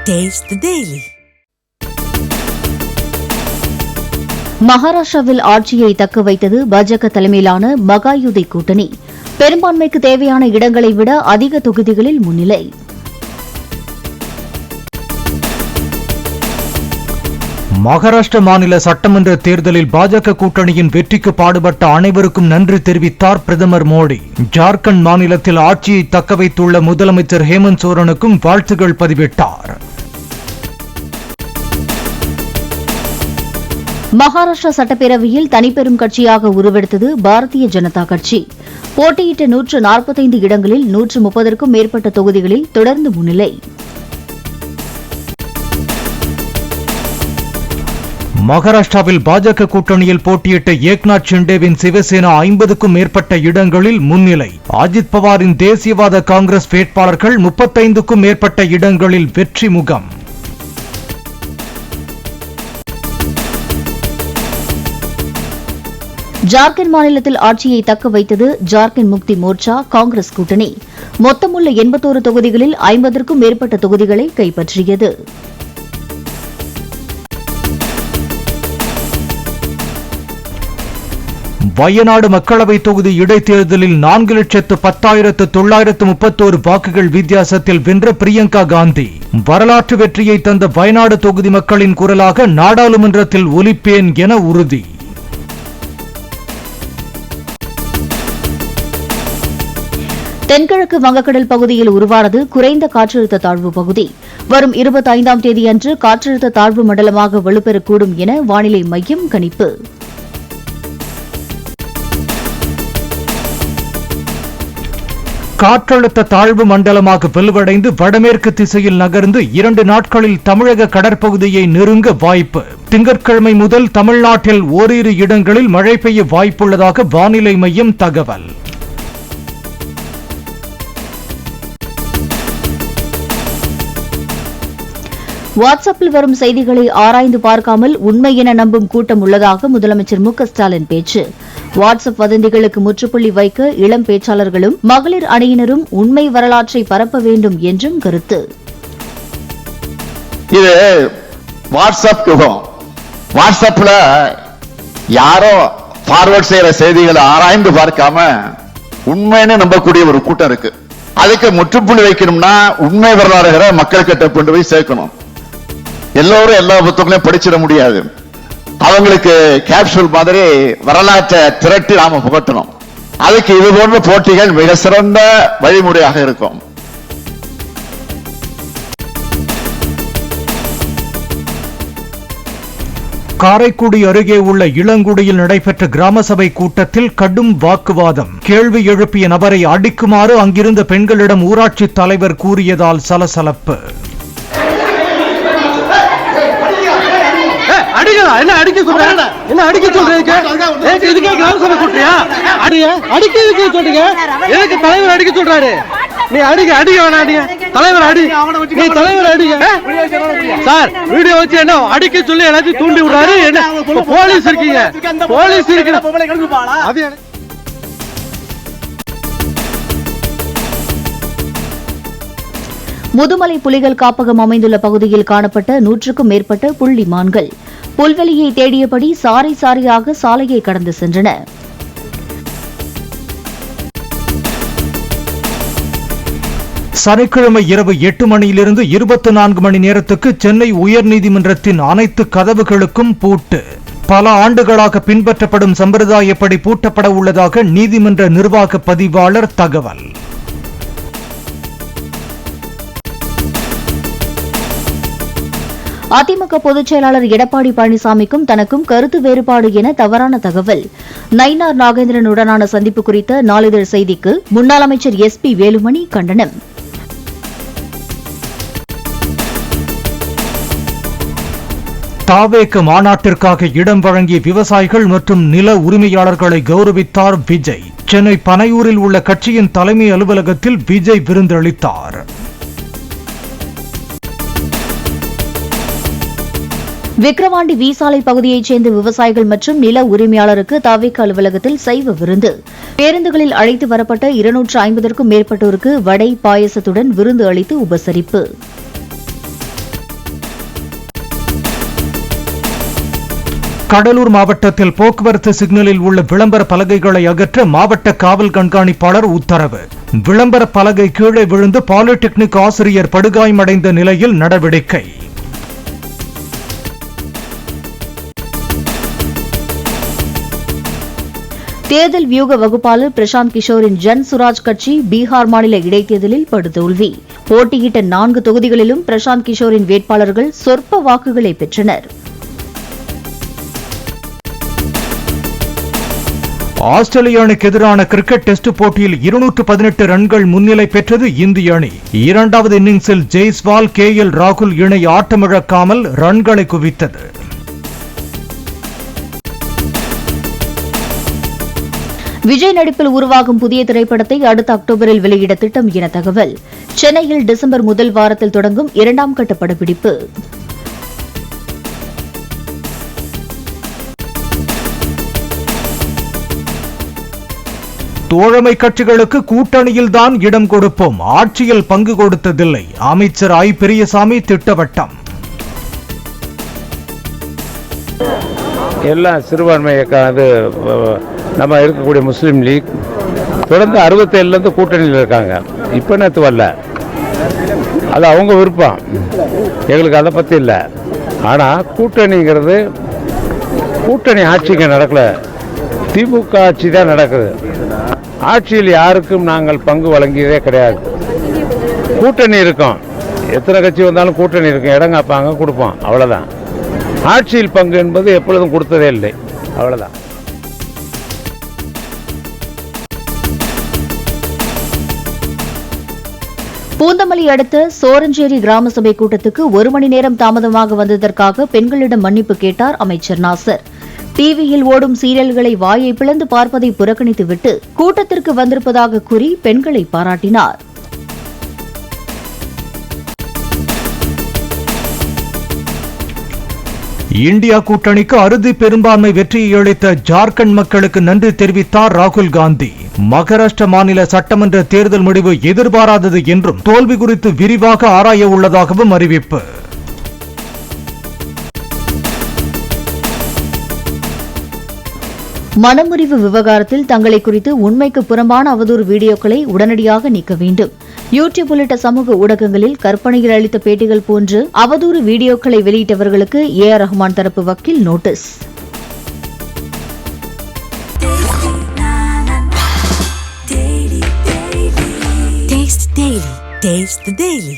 Taste the Daily. மகாராஷ்டிராவில் ஆட்சியை தக்க வைத்தது பாஜக தலைமையிலான மகாயுதி கூட்டணி. பெரும்பான்மைக்கு தேவையான இடங்களை விட அதிக தொகுதிகளில் முன்னிலை. மகாராஷ்டிர மாநில சட்டமன்ற தேர்தலில் பாஜக கூட்டணியின் வெற்றிக்கு பாடுபட்ட அனைவருக்கும் நன்றி தெரிவித்தார் பிரதமர் மோடி. ஜார்க்கண்ட் மாநிலத்தில் ஆட்சியை தக்க வைத்துள்ள முதலமைச்சர் ஹேமந்த் சோரனுக்கும் வாழ்த்துகள் பதிவிட்டார். மகாராஷ்டிரா சட்டப்பேரவையில் தனிப்பெரும் கட்சியாக உருவெடுத்தது பாரதிய ஜனதா கட்சி. போட்டியிட்ட 145 இடங்களில் 130க்கும் மேற்பட்ட தொகுதிகளில் தொடர்ந்து முன்னிலை. மகாராஷ்டிராவில் பாஜக கூட்டணியில் போட்டியிட்ட ஏக்நாத் ஷிண்டேவின் சிவசேனா 50க்கும் மேற்பட்ட இடங்களில் முன்னிலை. அஜித் பவாரின் தேசியவாத காங்கிரஸ் வேட்பாளர்கள் 35க்கும் மேற்பட்ட இடங்களில் வெற்றி முகம். ஜார்க்கண்ட் மாநிலத்தில் ஆட்சியை தக்க வைத்தது ஜார்க்கண்ட் முக்தி மோர்ச்சா காங்கிரஸ் கூட்டணி. மொத்தமுள்ள 81 தொகுதிகளில் 50க்கும் மேற்பட்ட தொகுதிகளை கைப்பற்றியது. வயநாடு மக்களவை தொகுதி இடைத்தேர்தலில் 4,10,931 வாக்குகள் வித்தியாசத்தில் வென்ற பிரியங்கா காந்தி வரலாற்று வெற்றியை தந்த வயநாடு தொகுதி மக்களின் குரலாக நாடாளுமன்றத்தில் ஒலிப்பேன் என உறுதி. தென்கிழக்கு வங்கக்கடல் பகுதியில் உருவானது குறைந்த காற்றழுத்த தாழ்வு பகுதி. வரும் 25ஆம் தேதியன்று காற்றழுத்த தாழ்வு மண்டலமாக வலுப்பெறக்கூடும் என வானிலை மையம் கணிப்பு. காற்றழுத்த தாழ்வு மண்டலமாக வலுவடைந்து வடமேற்கு திசையில் நகர்ந்து 2 நாட்களில் தமிழக கடற்பகுதியை நெருங்க வாய்ப்பு. திங்கட்கிழமை முதல் தமிழ்நாட்டில் ஓரிரு இடங்களில் மழை பெய்ய வாய்ப்புள்ளதாக வானிலை மையம் தகவல். வாட்ஸ்அப்பில் வரும் செய்திகளை ஆராய்ந்து பார்க்காமல் உண்மை என நம்பும் கூட்டம் உள்ளதாக முதலமைச்சர் மு க ஸ்டாலின் பேச்சு. வாட்ஸ்அப் வதந்திகளுக்கு முற்றுப்புள்ளி வைக்க இளம் பேச்சாளர்களும் மகளிர் அணியினரும் உண்மை வரலாற்றை பரப்ப வேண்டும் என்றும் கருத்து. இது வாட்ஸ்அப் யுகம். வாட்ஸ்அப்ல யாரோ ஃபார்வர்ட் செய்யற செய்திகளை ஆராய்ந்து பார்க்காம உண்மைன்னு நம்பக்கூடிய ஒரு கூட்டம் இருக்கு. அதுக்கு முற்றுப்புள்ளி வைக்கணும்னா உண்மை வரலாறுகிற மக்கள் கிட்ட கொண்டு போய் சேர்க்கணும். எல்லோரும் எல்லா புத்தகங்களையும் படிச்சிட முடியாது. அவங்களுக்கு கேப்சூல் மாதிரி வரலாற்றை திரட்டி நாம புகட்டணும். அதுக்கு இது போன்ற போட்டிகள் மிக சிறந்த வழிமுறையாக இருக்கும். காரைக்குடி அருகே உள்ள இளங்குடியில் நடைபெற்ற கிராம சபை கூட்டத்தில் கடும் வாக்குவாதம். கேள்வி எழுப்பிய நபரை அடிக்குமாறு அங்கிருந்த பெண்களிடம் ஊராட்சி தலைவர் கூறியதால் சலசலப்பு. என்ன அடிக்க சொல்றீங்க? என்ன அடிக்க சொல்றீங்க? இதுக்கே கிராம சபை கூட்டியா? அடிக்க சொல்றீங்க? எதுக்கு தலைவர் அடிக்க சொல்றாரு? நீ அடிக்க வேணாம். தலைவர் அடி, நீ தலைவர் அடிக்க சார். வீடியோ வச்சு என்ன அடிக்க சொல்லி எல்லாத்தையும் தூண்டி விடுறாரு. என்ன போலீஸ் இருக்கீங்க? போலீஸ் இருக்கு. முதுமலை புலிகள் காப்பகம் அமைந்துள்ள பகுதியில் காணப்பட்ட 100க்கும் மேற்பட்ட புள்ளி மான்கள் புல்வெளியை தேடியபடி சாறை சாறையாக சாலையை கடந்து சென்றன. சனிக்கிழமை இரவு 8 மணியிலிருந்து 24 மணி நேரத்துக்கு சென்னை உயர்நீதிமன்றத்தின் அனைத்து கதவுகளுக்கும் பூட்டு. பல ஆண்டுகளாக பின்பற்றப்படும் சம்பிரதாயப்படி பூட்டப்பட உள்ளதாக நீதிமன்ற நிர்வாக பதிவாளர் தகவல். அதிமுக பொதுச் செயலாளர் எடப்பாடி பழனிசாமிக்கும் தனக்கும் கருத்து வேறுபாடு என தவறான தகவல். நயினார் நாகேந்திரனுடனான சந்திப்பு குறித்த நாளிதழ் செய்திக்கு முன்னாள் அமைச்சர் SP வேலுமணி கண்டனம். தாவேக மாநாட்டிற்காக இடம் வழங்கிய விவசாயிகள் மற்றும் நில உரிமையாளர்களை கௌரவித்தார் விஜய். சென்னை பனையூரில் உள்ள கட்சியின் தலைமை அலுவலகத்தில் விஜய் விருந்தளித்தார். விக்கிரவாண்டி வீசாலை பகுதியைச் சேர்ந்த விவசாயிகள் மற்றும் நில உரிமையாளருக்கு தாவேக அலுவலகத்தில் சைவ விருந்து. பேருந்துகளில் அழைத்து வரப்பட்ட 250க்கும் மேற்பட்டோருக்கு வடை பாயசத்துடன் விருந்து அளித்து உபசரிப்பு. கடலூர் மாவட்டத்தில் போக்குவரத்து சிக்னலில் உள்ள விளம்பர பலகைகளை அகற்ற மாவட்ட காவல் கண்காணிப்பாளர் உத்தரவு. விளம்பர பலகை கீழே விழுந்து பாலிடெக்னிக் ஆசிரியர் படுகாயமடைந்த நிலையில் நடவடிக்கை. தேர்தல் வியூக வகுப்பாளர் பிரசாந்த் கிஷோரின் ஜன் சுராஜ் கட்சி பீகார் மாநில இடைத்தேர்தலில் படுதோல்வி. போட்டியிட்ட 4 தொகுதிகளிலும் பிரசாந்த் கிஷோரின் வேட்பாளர்கள் சொற்ப வாக்குகளை பெற்றனர். ஆஸ்திரேலிய அணிக்கு எதிரான கிரிக்கெட் டெஸ்ட் போட்டியில் 218 ரன்கள் முன்னிலை பெற்றது இந்திய அணி. இரண்டாவது இன்னிங்ஸில் ஜெய்ஸ்வால், KL ராகுல் இணை ஆட்டமிழக்காமல் ரன்களை குவித்தது. விஜய் நடிப்பில் உருவாகும் புதிய திரைப்படத்தை அடுத்த அக்டோபரில் வெளியிட திட்டம் என தகவல். சென்னையில் டிசம்பர் முதல் வாரத்தில் தொடங்கும் 2ஆம் கட்ட படப்பிடிப்பு. தோழமை கட்சிகளுக்கு கூட்டணியில் தான் இடம் கொடுப்போம், ஆட்சியில் பங்கு கொடுத்ததில்லை. அமைச்சர் ஐ. பெரியசாமி திட்டவட்டம். எல்லாம் சிறுபான்மை நம்ம இருக்கக்கூடிய முஸ்லீம் லீக் தொடர்ந்து 67லேருந்து கூட்டணியில் இருக்காங்க. இப்போ நேற்று வரல, அது அவங்க விருப்பம், எங்களுக்கு அதை பற்றி இல்லை. ஆனால் கூட்டணிங்கிறது கூட்டணி ஆட்சிங்க நடக்கல, திமுக ஆட்சி தான் நடக்குது. ஆட்சியில் யாருக்கும் நாங்கள் பங்கு வழங்கியதே கிடையாது. கூட்டணி இருக்கும், எத்தனை கட்சி வந்தாலும் கூட்டணி இருக்கும், இடம் காப்பாங்க, கொடுப்போம், அவ்வளோதான். ஆட்சியில் பங்கு என்பது எப்பொழுதும் கொடுத்ததே இல்லை, அவ்வளோதான். பூந்தமல்லி அடுத்த சோரஞ்சேரி கிராம சபை கூட்டத்துக்கு 1 மணி நேரம் தாமதமாக வந்ததற்காக பெண்களிடம் மன்னிப்பு கேட்டார் அமைச்சர் நாசர். டிவியில் ஓடும் சீரியல்களை வாயை பிளந்து பார்ப்பதை புறக்கணித்துவிட்டு கூட்டத்திற்கு வந்திருப்பதாக கூறி பெண்களை பாராட்டினார். இந்தியா கூட்டணிக்கு அறுதி பெரும்பான்மை வெற்றியை அளித்த ஜார்க்கண்ட் மக்களுக்கு நன்றி தெரிவித்தார் ராகுல் காந்தி. மகாராஷ்டிர மாநில சட்டமன்ற தேர்தல் முடிவு எதிர்பாராதது என்றும் தோல்வி குறித்து விரிவாக ஆராய உள்ளதாகவும் அறிவிப்பு. மனமுறிவு விவகாரத்தில் தங்களை குறித்து உண்மைக்கு புறம்பான அவதூறு வீடியோக்களை உடனடியாக நீக்க வேண்டும். யூடியூப் உள்ளிட்ட சமூக ஊடகங்களில் கற்பனையில் அளித்த பேட்டிகள் போன்று அவதூறு வீடியோக்களை வெளியிட்டவர்களுக்கு AR ரஹ்மான் தரப்பு வக்கீல் நோட்டீஸ். Taste the Daily.